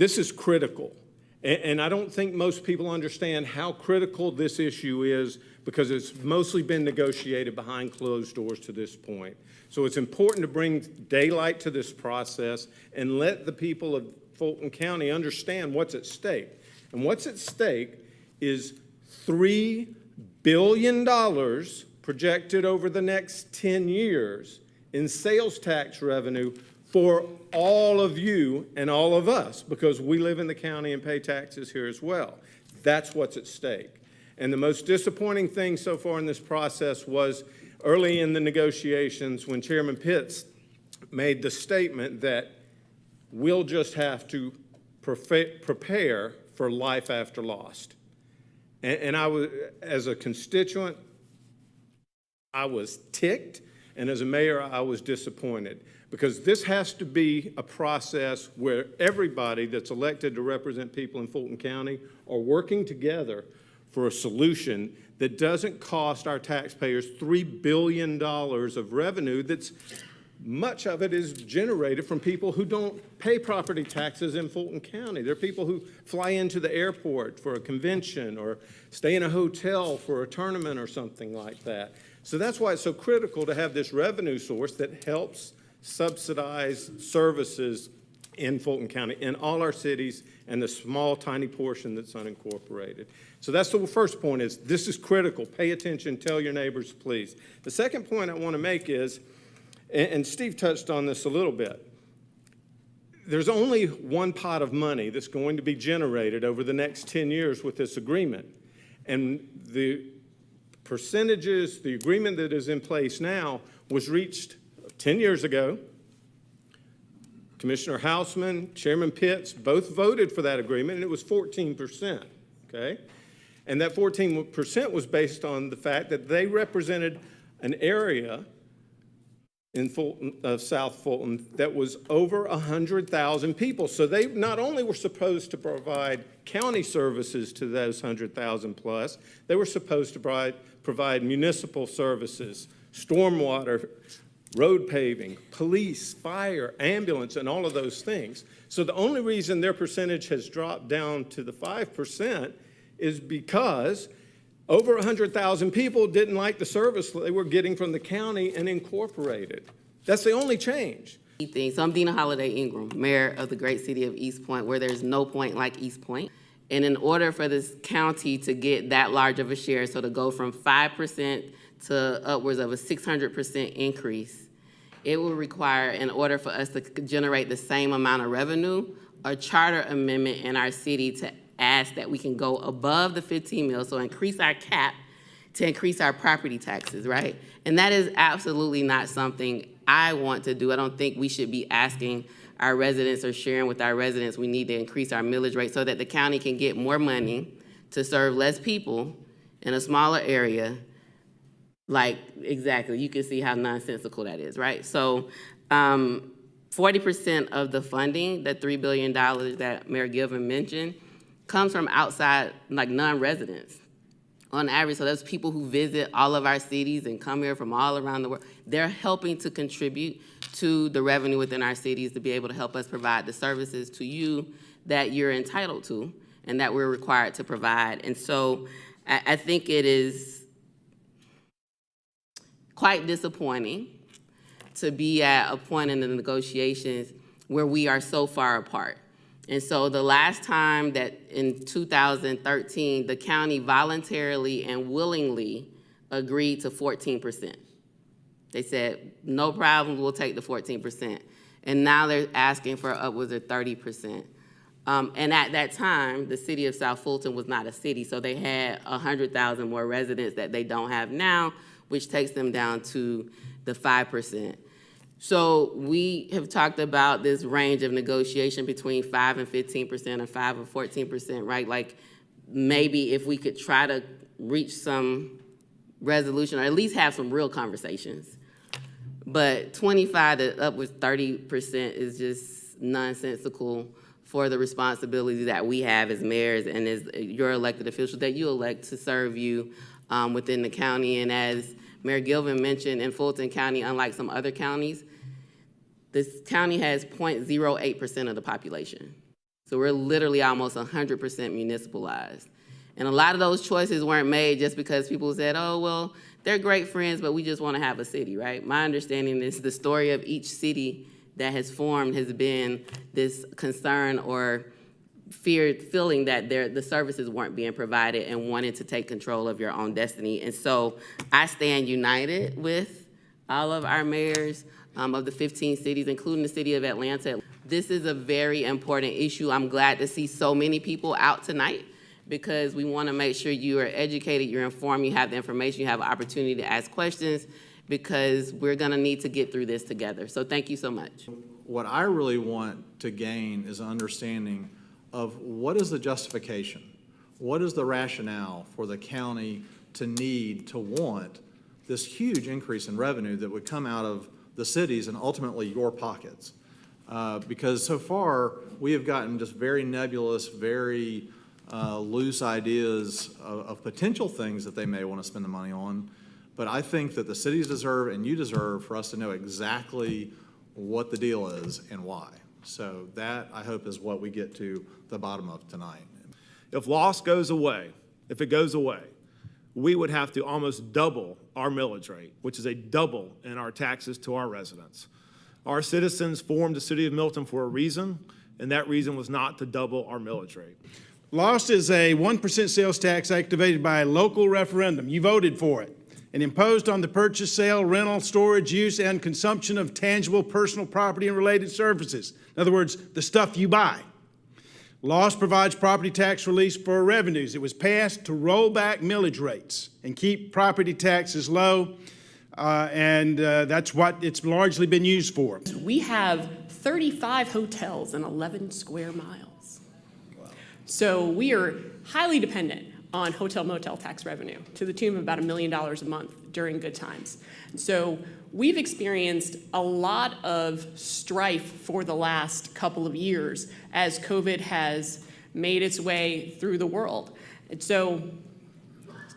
This is critical. And I don't think most people understand how critical this issue is because it's mostly been negotiated behind closed doors to this point. So it's important to bring daylight to this process and let the people of Fulton County understand what's at stake. And what's at stake is $3 billion projected over the next 10 years in sales tax revenue for all of you and all of us, because we live in the county and pay taxes here as well. That's what's at stake. And the most disappointing thing so far in this process was early in the negotiations when Chairman Pitts made the statement that we'll just have to prepare for life after loss. And I was, as a constituent, I was ticked, and as a mayor, I was disappointed, because this has to be a process where everybody that's elected to represent people in Fulton County are working together for a solution that doesn't cost our taxpayers $3 billion of revenue. That's much of it is generated from people who don't pay property taxes in Fulton County. There are people who fly into the airport for a convention or stay in a hotel for a tournament or something like that. So that's why it's so critical to have this revenue source that helps subsidize services in Fulton County, in all our cities, and the small, tiny portion that's unincorporated. So that's the first point, is this is critical. Pay attention, tell your neighbors, please. The second point I want to make is, and Steve touched on this a little bit, there's only one pot of money that's going to be generated over the next 10 years with this agreement. And the percentages, the agreement that is in place now was reached 10 years ago. Commissioner Hausman, Chairman Pitts, both voted for that agreement, and it was 14%, okay? And that 14% was based on the fact that they represented an area in Fulton, South Fulton, that was over 100,000 people. So they not only were supposed to provide county services to those 100,000 plus, they were supposed to provide municipal services, stormwater, road paving, police, fire, ambulance, and all of those things. So the only reason their percentage has dropped down to the 5% is because over 100,000 people didn't like the service they were getting from the county and incorporated. That's the only change. So I'm Dina Holiday Ingram, mayor of the great city of East Point, where there's no point like East Point. And in order for this county to get that large of a share, so to go from 5% to upwards of a 600% increase, it will require, in order for us to generate the same amount of revenue, a charter amendment in our city to ask that we can go above the 15 mil, so increase our cap to increase our property taxes, right? And that is absolutely not something I want to do. I don't think we should be asking our residents or sharing with our residents we need to increase our millage rate so that the county can get more money to serve less people in a smaller area. Like, exactly, you can see how nonsensical that is, right? So 40% of the funding, that $3 billion that Mayor Gilvin mentioned, comes from outside, like non-residents on average. So that's people who visit all of our cities and come here from all around the world. They're helping to contribute to the revenue within our cities to be able to help us provide the services to you that you're entitled to and that we're required to provide. And so I think it is quite disappointing to be at a point in the negotiations where we are so far apart. And so the last time that in 2013, the county voluntarily and willingly agreed to 14%. They said, no problem, we'll take the 14%. And now they're asking for upwards of 30%. And at that time, the city of South Fulton was not a city, so they had 100,000 more residents that they don't have now, which takes them down to the 5%. So we have talked about this range of negotiation between 5 and 15% or 5 and 14%, right? Like maybe if we could try to reach some resolution or at least have some real conversations. But 25 to upwards 30% is just nonsensical for the responsibility that we have as mayors and as your elected officials that you elect to serve you within the county. And as Mayor Gilvin mentioned, in Fulton County, unlike some other counties, this county has 0.08% of the population. So we're literally almost 100% municipalized. And a lot of those choices weren't made just because people said, oh, well, they're great friends, but we just want to have a city, right? My understanding is the story of each city that has formed has been this concern or feeling that the services weren't being provided and wanting to take control of your own destiny. And so I stand united with all of our mayors of the 15 cities, including the city of Atlanta. This is a very important issue. I'm glad to see so many people out tonight because we want to make sure you are educated, you're informed, you have the information, you have an opportunity to ask questions because we're going to need to get through this together. So thank you so much. What I really want to gain is an understanding of what is the justification? What is the rationale for the county to need, to want this huge increase in revenue that would come out of the cities and ultimately your pockets? Because so far, we have gotten just very nebulous, very loose ideas of potential things that they may want to spend the money on. But I think that the cities deserve and you deserve for us to know exactly what the deal is and why. So that, I hope, is what we get to the bottom of tonight. If loss goes away, if it goes away, we would have to almost double our millage rate, which is a double in our taxes to our residents. Our citizens formed the city of Milton for a reason, and that reason was not to double our millage rate. Lost is a 1% sales tax activated by a local referendum. You voted for it and imposed on the purchase, sale, rental, storage, use, and consumption of tangible personal property and related services. In other words, the stuff you buy. Lost provides property tax relief for revenues. It was passed to roll back millage rates and keep property taxes low, and that's what it's largely been used for. We have 35 hotels in 11 square miles. Wow. So we are highly dependent on hotel motel tax revenue to the tune of about $1 million a month during good times. So we've experienced a lot of strife for the last couple of years as COVID has made its way through the world. And so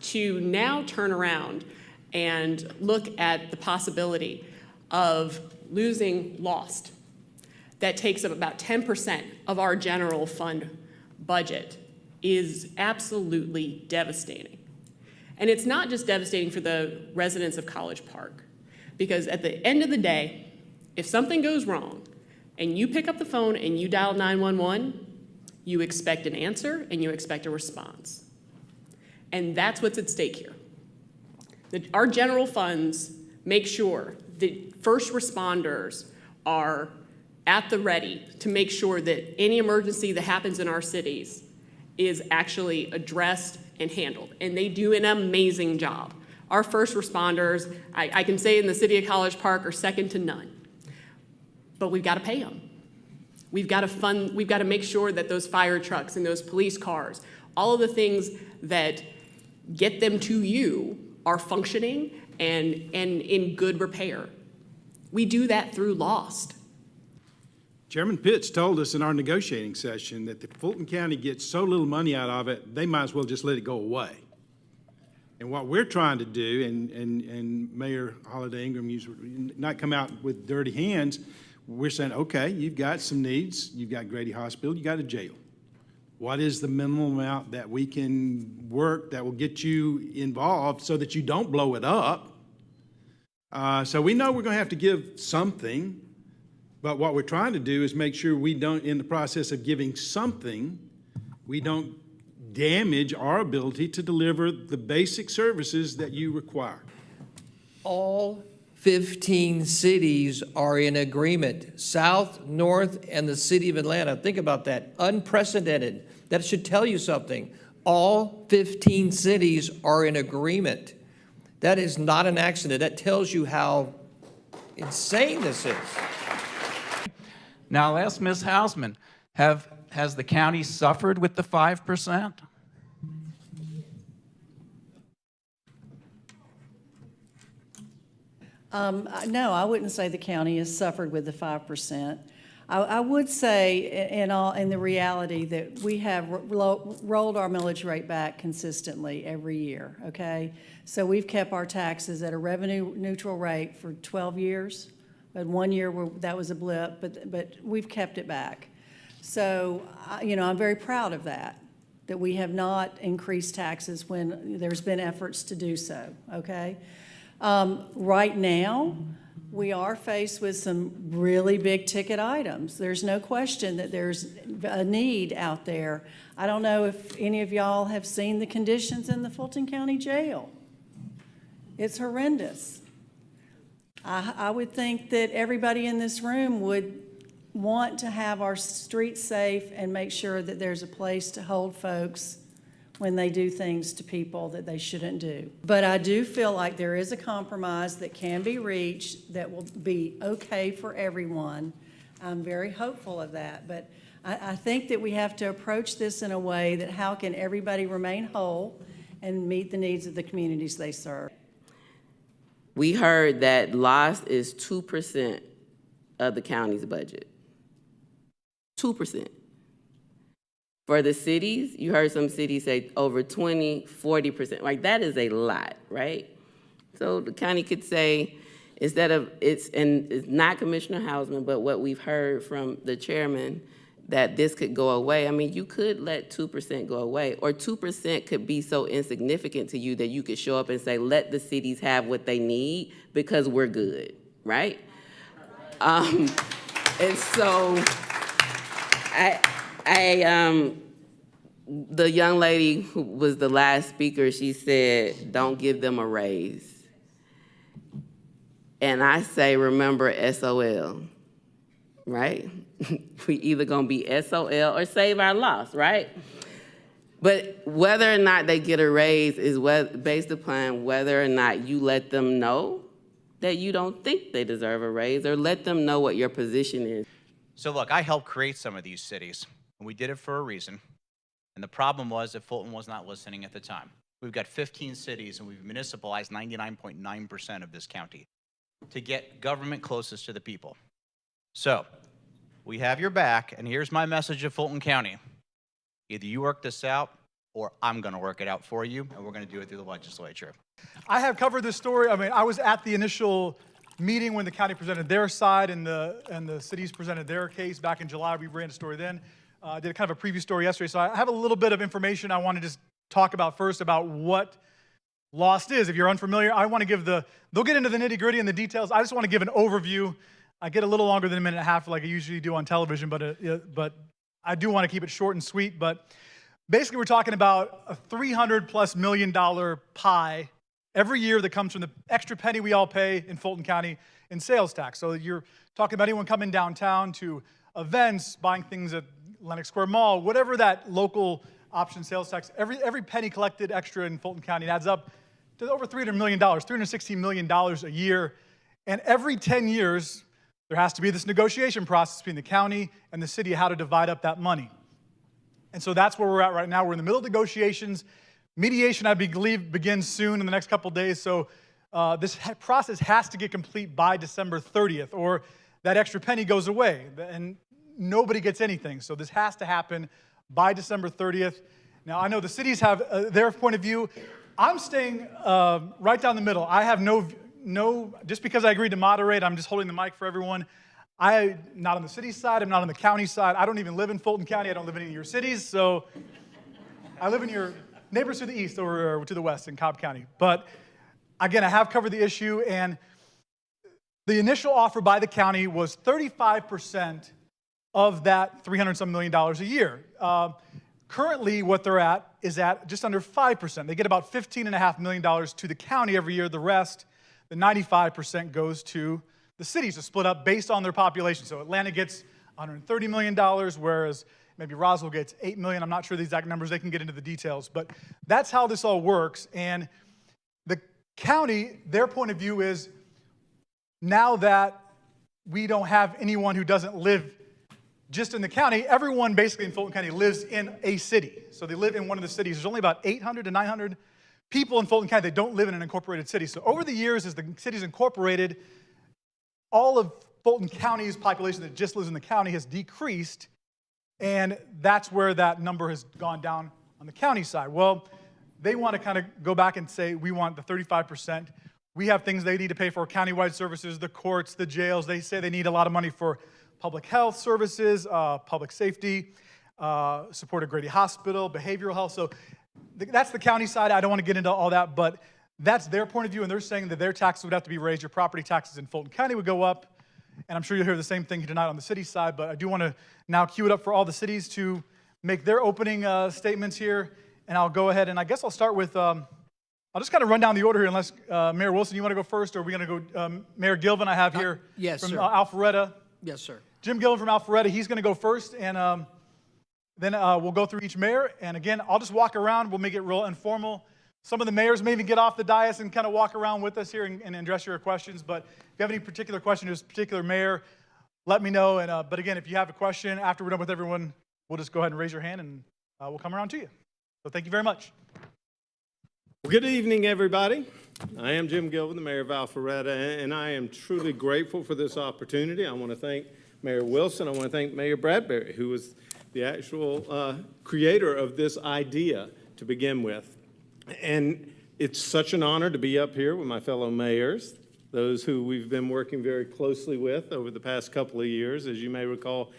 to now turn around and look at the possibility of losing Lost, that takes up about 10% of our general fund budget, is absolutely devastating. And it's not just devastating for the residents of College Park, because at the end of the day, if something goes wrong and you pick up the phone and you dial 911, you expect an answer and you expect a response. And that's what's at stake here. Our general funds make sure that first responders are at the ready to make sure that any emergency that happens in our cities is actually addressed and handled. And they do an amazing job. Our first responders, I can say in the city of College Park, are second to none. But we've got to pay them. We've got to make sure that those fire trucks and those police cars, all of the things that get them to you are functioning and in good repair. We do that through Lost. Chairman Pitts told us in our negotiating session that if Fulton County gets so little money out of it, they might as well just let it go away. And what we're trying to do, and Mayor Holiday Ingram used not come out with dirty hands, we're saying, okay, you've got some needs, you've got Grady Hospital, you got a jail. What is the minimum amount that we can work that will get you involved so that you don't blow it up? So we know we're going to have to give something, but what we're trying to do is make sure we don't, in the process of giving something, we don't damage our ability to deliver the basic services that you require. All 15 cities are in agreement, South, North, and the city of Atlanta. Think about that, unprecedented. That should tell you something. All 15 cities are in agreement. That is not an accident. That tells you how insane this is. Now, I'll ask Ms. Hausman, has the county suffered with the 5%? No, I wouldn't say the county has suffered with the 5%. I would say, in the reality, that we have rolled our millage rate back consistently every year, okay? So we've kept our taxes at a revenue neutral rate for 12 years. But 1 year that was a blip, but we've kept it back. So, I'm very proud of that we have not increased taxes when there's been efforts to do so, okay? Right now, we are faced with some really big ticket items. There's no question that there's a need out there. I don't know if any of y'all have seen the conditions in the Fulton County Jail. It's horrendous. I would think that everybody in this room would want to have our streets safe and make sure that there's a place to hold folks when they do things to people that they shouldn't do. But I do feel like there is a compromise that can be reached that will be okay for everyone. I'm very hopeful of that. But I think that we have to approach this in a way that how can everybody remain whole and meet the needs of the communities they serve. We heard that loss is 2% of the county's budget. 2%. For the cities, you heard some cities say over 20, 40%. Like, that is a lot, right? So the county could say, instead of, it's not Commissioner Hausman, but what we've heard from the chairman, that this could go away. I mean, you could let 2% go away, or 2% could be so insignificant to you that you could show up and say, let the cities have what they need because we're good, right? And so, the young lady who was the last speaker, she said, don't give them a raise. And I say, remember SOL, right? We either gonna be SOL or save our loss, right? But whether or not they get a raise is based upon whether or not you let them know that you don't think they deserve a raise, or let them know what your position is. So look, I helped create some of these cities, and we did it for a reason. And the problem was that Fulton was not listening at the time. We've got 15 cities, and we've municipalized 99.9% of this county to get government closest to the people. So we have your back, and here's my message to Fulton County. Either you work this out, or I'm going to work it out for you, and we're going to do it through the legislature. I have covered this story. I mean, I was at the initial meeting when the county presented their side and the cities presented their case back in July. We ran a story then. Did a kind of a preview story yesterday. So I have a little bit of information I want to just talk about first about what lost is. If you're unfamiliar, I want to give they'll get into the nitty gritty and the details. I just want to give an overview. I get a little longer than a minute and a half like I usually do on television, but I do want to keep it short and sweet. But basically we're talking about a $300+ million pie every year that comes from the extra penny we all pay in Fulton County in sales tax. So you're talking about anyone coming downtown to events, buying things at Lenox Square Mall, whatever that local option sales tax, every penny collected extra in Fulton County adds up to over $300 million, $316 million a year. And every 10 years, there has to be this negotiation process between the county and the city how to divide up that money. And so that's where we're at right now. We're in the middle of negotiations. Mediation, I believe, begins soon in the next couple of days. So this process has to get complete by December 30th, or that extra penny goes away. And nobody gets anything. So this has to happen by December 30th. Now, I know the cities have their point of view. I'm staying right down the middle. I have no, just because I agreed to moderate, I'm just holding the mic for everyone. I'm not on the city side. I'm not on the county side. I don't even live in Fulton County. I don't live in any of your cities. So I live in your neighbors to the east or to the west in Cobb County. But again, I have covered the issue. And the initial offer by the county was 35% of that $300-some million a year. Currently, what they're at is at just under 5%. They get about $15.5 million to the county every year. The rest, the 95%, goes to the cities to split up based on their population. So Atlanta gets $130 million, whereas maybe Roswell gets $8 million. I'm not sure the exact numbers. They can get into the details. But that's how this all works. And the county, their point of view is, now that we don't have anyone who doesn't live just in the county, everyone basically in Fulton County lives in a city. So they live in one of the cities. There's only about 800 to 900 people in Fulton County that don't live in an incorporated city. So over the years, as the city's incorporated, all of Fulton County's population that just lives in the county has decreased, and that's where that number has gone down on the county side. Well, they want to kind of go back and say, we want the 35%. We have things they need to pay for, countywide services, the courts, the jails. They say they need a lot of money for public health services, public safety, supported Grady Hospital, behavioral health. So that's the county side. I don't want to get into all that, but that's their point of view, and they're saying that their taxes would have to be raised. Your property taxes in Fulton County would go up, and I'm sure you'll hear the same thing tonight on the city side, but I do want to now cue it up for all the cities to make their opening statements here, and I'll go ahead, and I guess I'll start with, I'll just kind of run down the order here, unless, Mayor Wilson, you want to go first, or are we going to go, Mayor Gilvin I have here yes, from sir. Alpharetta. Yes, sir. Jim Gilvin from Alpharetta, he's going to go first, and then we'll go through each mayor, and again, I'll just walk around. We'll make it real informal. Some of the mayors may even get off the dais and kind of walk around with us here and address your questions, but if you have any particular question to this particular mayor, let me know. And but again, if you have a question after we're done with everyone, we'll just go ahead and raise your hand, and we'll come around to you. So thank you very much. Well, good evening, everybody. I am Jim Gilvin, the mayor of Alpharetta, and I am truly grateful for this opportunity. I want to thank Mayor Wilson. I want to thank Mayor Bradbury, who was the actual creator of this idea to begin with. And it's such an honor to be up here with my fellow mayors, those who we've been working very closely with over the past couple of years. As you may recall,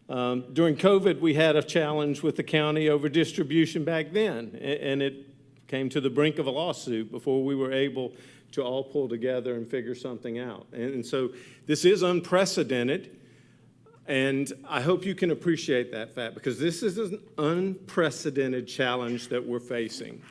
during COVID, we had a challenge with the county over distribution back then, and it came to the brink of a lawsuit before we were able to all pull together and figure something out. And so this is unprecedented, and I hope you can appreciate that fact, because this is an unprecedented challenge that we're facing.